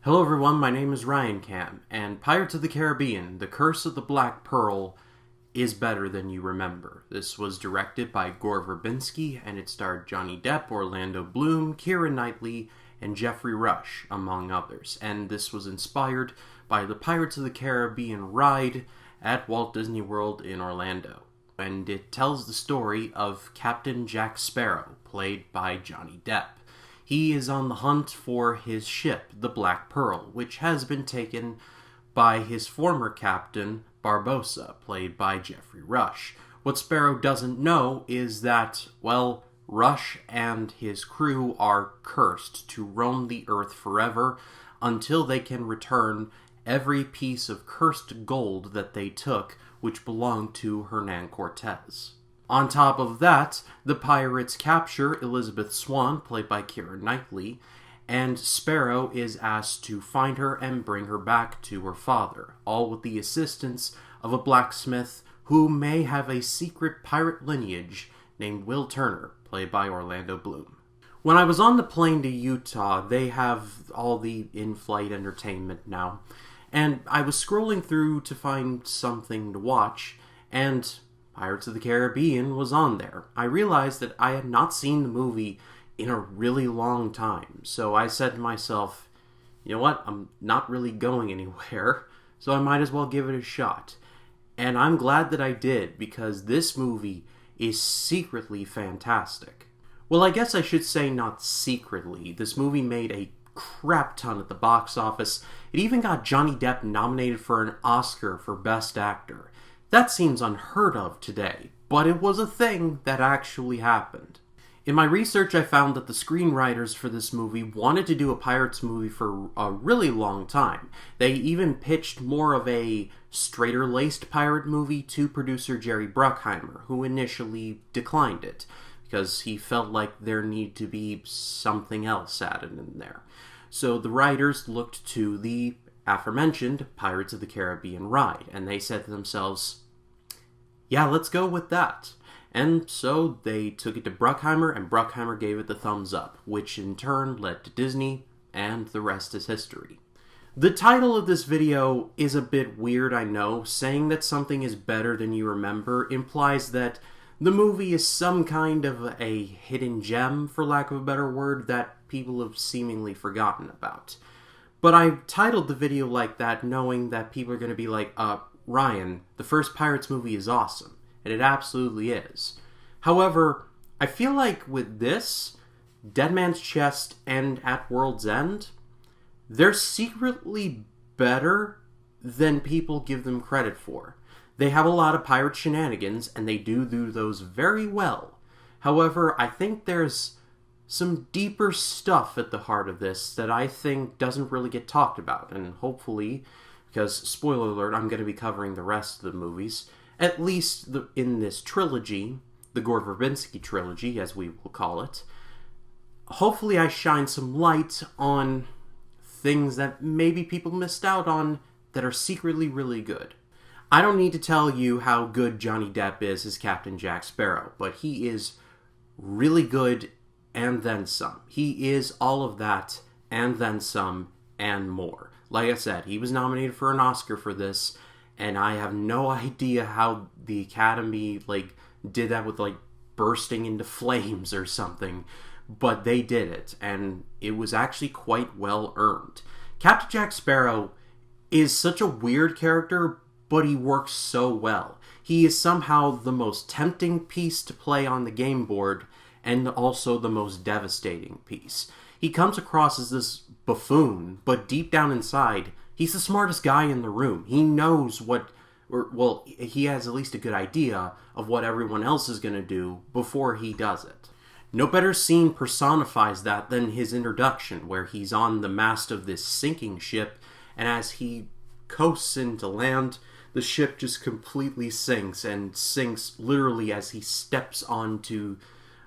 Hello everyone, my name is Ryan Cam, and Pirates of the Caribbean, The Curse of the Black Pearl is better than you remember. This was directed by Gore Verbinski, and it starred Johnny Depp, Orlando Bloom, Keira Knightley, and Jeffrey Rush, among others. And this was inspired by the Pirates of the Caribbean ride at Walt Disney World in Orlando. And it tells the story of Captain Jack Sparrow, played by Johnny Depp. He is on the hunt for his ship, the Black Pearl, which has been taken by his former captain, Barbosa, played by Jeffrey Rush. What Sparrow doesn't know is that, well, Rush and his crew are cursed to roam the earth forever until they can return every piece of cursed gold that they took, which belonged to Hernan Cortez. On top of that, the pirates capture Elizabeth Swan, played by Keira Knightley, and Sparrow is asked to find her and bring her back to her father, all with the assistance of a blacksmith who may have a secret pirate lineage named Will Turner, played by Orlando Bloom. When I was on the plane to Utah, they have all the in-flight entertainment now, and I was scrolling through to find something to watch, and Pirates of the Caribbean was on there. I realized that I had not seen the movie in a really long time, so I said to myself, you know what, I'm not really going anywhere, so I might as well give it a shot. And I'm glad that I did, because this movie is secretly fantastic. Well, I guess I should say not secretly. This movie made a crap ton at the box office. It even got Johnny Depp nominated for an Oscar for Best Actor. That seems unheard of today, but it was a thing that actually happened. In my research, I found that the screenwriters for this movie wanted to do a Pirates movie for a really long time. They even pitched more of a straighter-laced pirate movie to producer Jerry Bruckheimer, who initially declined it, because he felt like there needed to be something else added in there. So the writers looked to the aforementioned Pirates of the Caribbean ride, and they said to themselves, yeah, let's go with that. And so they took it to Bruckheimer, and Bruckheimer gave it the thumbs up, which in turn led to Disney, and the rest is history. The title of this video is a bit weird, I know. Saying that something is better than you remember implies that the movie is some kind of a hidden gem, for lack of a better word, that people have seemingly forgotten about. But I titled the video like that knowing that people are going to be like, Ryan, the first Pirates movie is awesome. And it absolutely is. However, I feel like with this, Dead Man's Chest, and At World's End, they're secretly better than people give them credit for. They have a lot of pirate shenanigans, and they do those very well. However, I think there's some deeper stuff at the heart of this that I think doesn't really get talked about, and hopefully, because, spoiler alert, I'm going to be covering the rest of the movies, at least in this trilogy, the Gore Verbinski trilogy, as we will call it, hopefully I shine some light on things that maybe people missed out on that are secretly really good. I don't need to tell you how good Johnny Depp is as Captain Jack Sparrow, but he is really good and then some. He is all of that, and then some, and more. Like I said, he was nominated for an Oscar for this, and I have no idea how the Academy, did that with, bursting into flames or something, but they did it, and it was actually quite well earned. Captain Jack Sparrow is such a weird character, but he works so well. He is somehow the most tempting piece to play on the game board, and also the most devastating piece. He comes across as this buffoon, but deep down inside, he's the smartest guy in the room. He knows he has at least a good idea of what everyone else is going to do before he does it. No better scene personifies that than his introduction, where he's on the mast of this sinking ship, and as he coasts into land, the ship just completely sinks, and sinks literally as he steps onto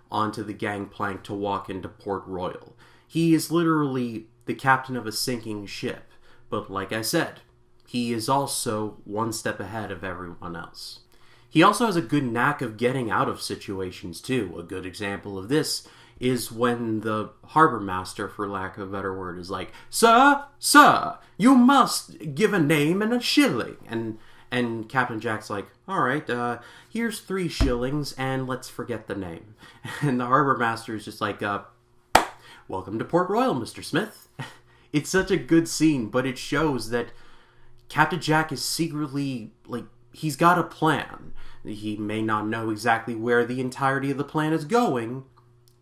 the gangplank to walk into Port Royal. He is literally the captain of a sinking ship, but like I said, he is also one step ahead of everyone else. He also has a good knack of getting out of situations too. A good example of this is when the harbor master, for lack of a better word, is like, Sir, you must give a name and a shilling. And Captain Jack's like, all right, here's 3 shillings, and let's forget the name. And the harbor master is just like, welcome to Port Royal, Mr. Smith. It's such a good scene, but it shows that Captain Jack is secretly, like, he's got a plan. He may not know exactly where the entirety of the plan is going,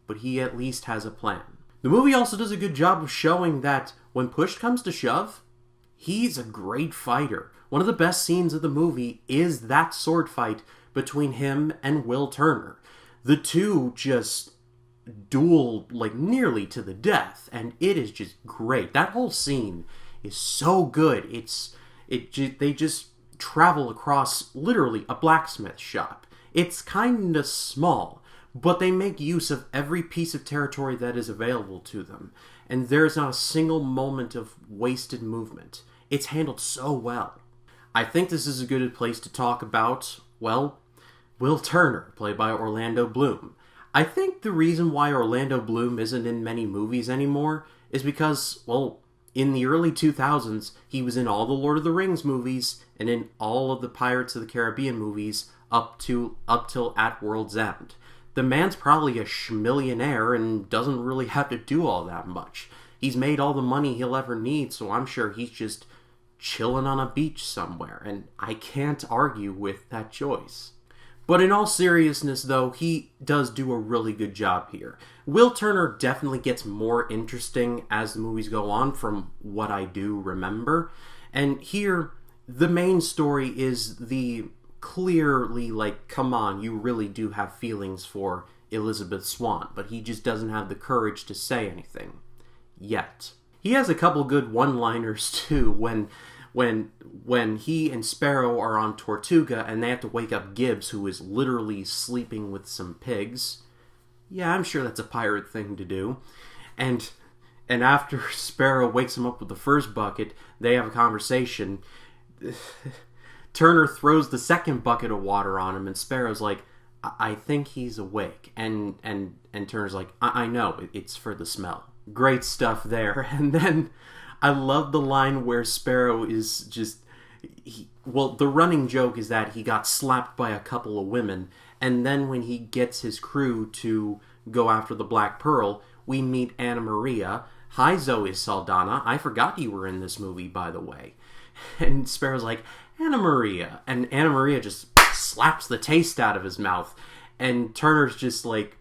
but he at least has a plan. The movie also does a good job of showing that when push comes to shove, he's a great fighter. One of the best scenes of the movie is that sword fight between him and Will Turner. The two just duel like nearly to the death, and it is just great. That whole scene is so good. They just travel across literally a blacksmith shop. It's kind of small, but they make use of every piece of territory that is available to them, and there's not a single moment of wasted movement. It's handled so well. I think this is a good place to talk about, well, Will Turner, played by Orlando Bloom. I think the reason why Orlando Bloom isn't in many movies anymore is because, well, in the early 2000s, he was in all the Lord of the Rings movies and in all of the Pirates of the Caribbean movies up till At World's End. The man's probably a schmillionaire and doesn't really have to do all that much. He's made all the money he'll ever need, so I'm sure he's just chilling on a beach somewhere, and I can't argue with that choice. But in all seriousness, though, he does do a really good job here. Will Turner definitely gets more interesting as the movies go on from what I do remember. And here, the main story is the clearly, like, come on, you really do have feelings for Elizabeth Swan, but he just doesn't have the courage to say anything. Yet. He has a couple good one-liners, too, when he and Sparrow are on Tortuga and they have to wake up Gibbs, who is literally sleeping with some pigs. Yeah, I'm sure that's a pirate thing to do. And after Sparrow wakes him up with the first bucket, they have a conversation. Turner throws the second bucket of water on him, and Sparrow's like, I think he's awake. And Turner's like, I know, it's for the smell. Great stuff there. And then I love the line where Sparrow is just... the running joke is that he got slapped by a couple of women, and then when he gets his crew to go after the Black Pearl, we meet Anna Maria. Hi, Zoe Saldana. I forgot you were in this movie, by the way. And Sparrow's like, Anna Maria. And Anna Maria just slaps the taste out of his mouth. And Turner's just like,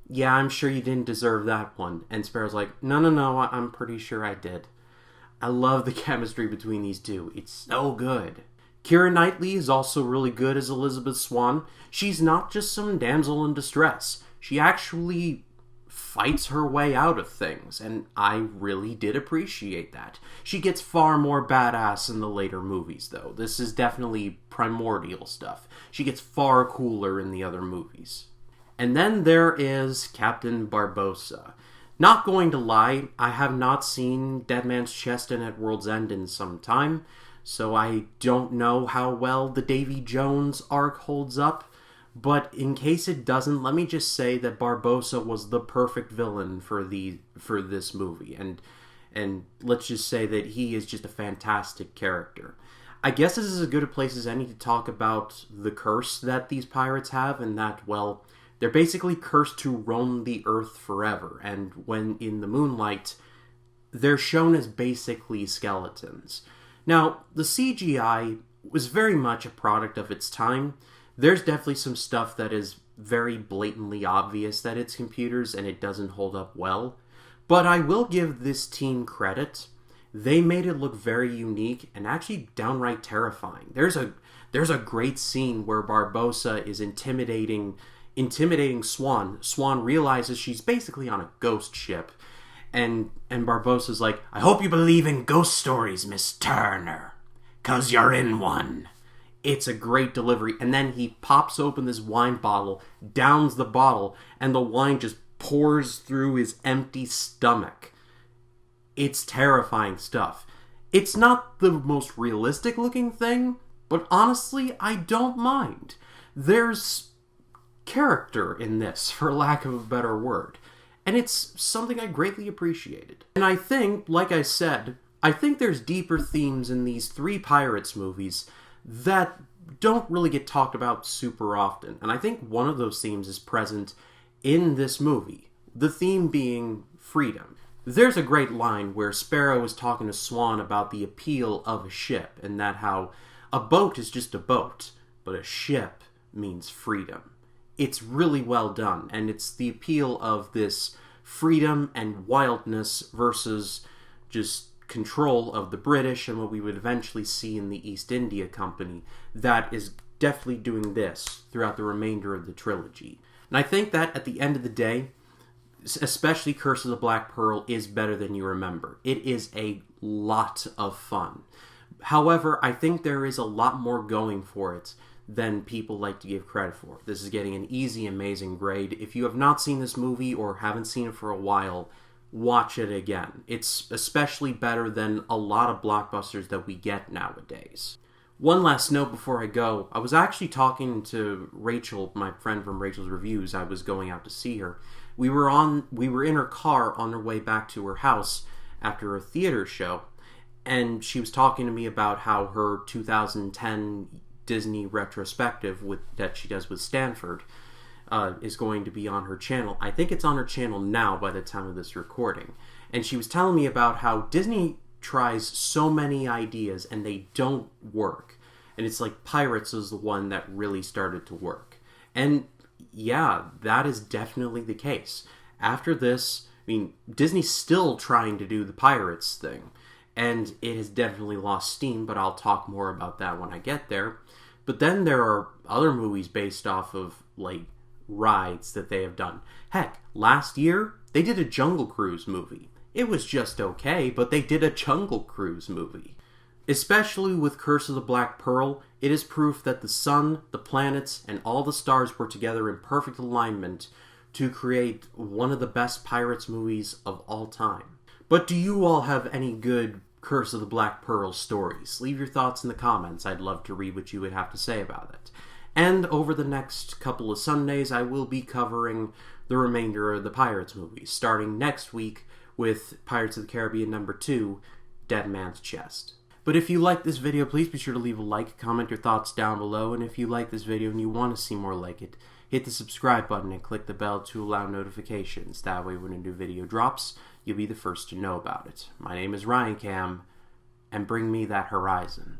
yeah, I'm sure you didn't deserve that one. And Sparrow's like, no, I'm pretty sure I did. I love the chemistry between these two. It's so good. Keira Knightley is also really good as Elizabeth Swan. She's not just some damsel in distress. She actually fights her way out of things, and I really did appreciate that. She gets far more badass in the later movies, though. This is definitely primordial stuff. She gets far cooler in the other movies. And then there is Captain Barbosa. Not going to lie, I have not seen Dead Man's Chest and At World's End in some time, so I don't know how well the Davy Jones arc holds up, but in case it doesn't, let me just say that Barbosa was the perfect villain for this movie, and let's just say that he is just a fantastic character. I guess this is as good a place as any to talk about the curse that these pirates have, and that, well, they're basically cursed to roam the earth forever, and when in the moonlight, they're shown as basically skeletons. Now, the CGI was very much a product of its time. There's definitely some stuff that is very blatantly obvious that it's computers and it doesn't hold up well, but I will give this team credit. They made it look very unique and actually downright terrifying. There's a great scene where Barbosa is intimidating Swan. Swan realizes she's basically on a ghost ship. And Barbosa's like, I hope you believe in ghost stories, Miss Turner, 'cause you're in one. It's a great delivery. And then he pops open this wine bottle, downs the bottle, and the wine just pours through his empty stomach. It's terrifying stuff. It's not the most realistic looking thing, but honestly, I don't mind. There's character in this, for lack of a better word. and it's something I greatly appreciated. And I think, like I said, I think there's deeper themes in these 3 Pirates movies that don't really get talked about super often. And I think one of those themes is present in this movie, the theme being freedom. There's a great line where Sparrow is talking to Swan about the appeal of a ship, and that how a boat is just a boat, but a ship means freedom. It's really well done, and it's the appeal of this freedom and wildness versus just control of the British and what we would eventually see in the East India Company that is definitely doing this throughout the remainder of the trilogy. And I think that at the end of the day, especially Curse of the Black Pearl is better than you remember. It is a lot of fun. However, I think there is a lot more going for it than people like to give credit for. This is getting an easy, amazing grade. If you have not seen this movie or haven't seen it for a while, watch it again. It's especially better than a lot of blockbusters that we get nowadays. One last note before I go. I was actually talking to Rachel, my friend from Rachel's Reviews. I was going out to see her. We were in her car on her way back to her house after a theater show, and she was talking to me about how her 2010 Disney retrospective that she does with Stanford is going to be on her channel. I think it's on her channel now by the time of this recording. And she was telling me about how Disney tries so many ideas and they don't work. And it's like Pirates is the one that really started to work. And yeah, that is definitely the case. After this, I mean, Disney's still trying to do the Pirates thing. And it has definitely lost steam, but I'll talk more about that when I get there. But then there are other movies based off of, like, rides that they have done. Heck, last year, they did a Jungle Cruise movie. It was just okay, but they did a Jungle Cruise movie. Especially with Curse of the Black Pearl, it is proof that the sun, the planets, and all the stars were together in perfect alignment to create one of the best Pirates movies of all time. But do you all have any good Curse of the Black Pearl stories? Leave your thoughts in the comments. I'd love to read what you would have to say about it. And over the next couple of Sundays, I will be covering the remainder of the Pirates movies, starting next week with Pirates of the Caribbean number 2, Dead Man's Chest. But if you like this video, please be sure to leave a like, comment your thoughts down below, and if you like this video and you want to see more like it, hit the subscribe button and click the bell to allow notifications. That way when a new video drops, you'll be the first to know about it. My name is Ryan Cam, and bring me that horizon.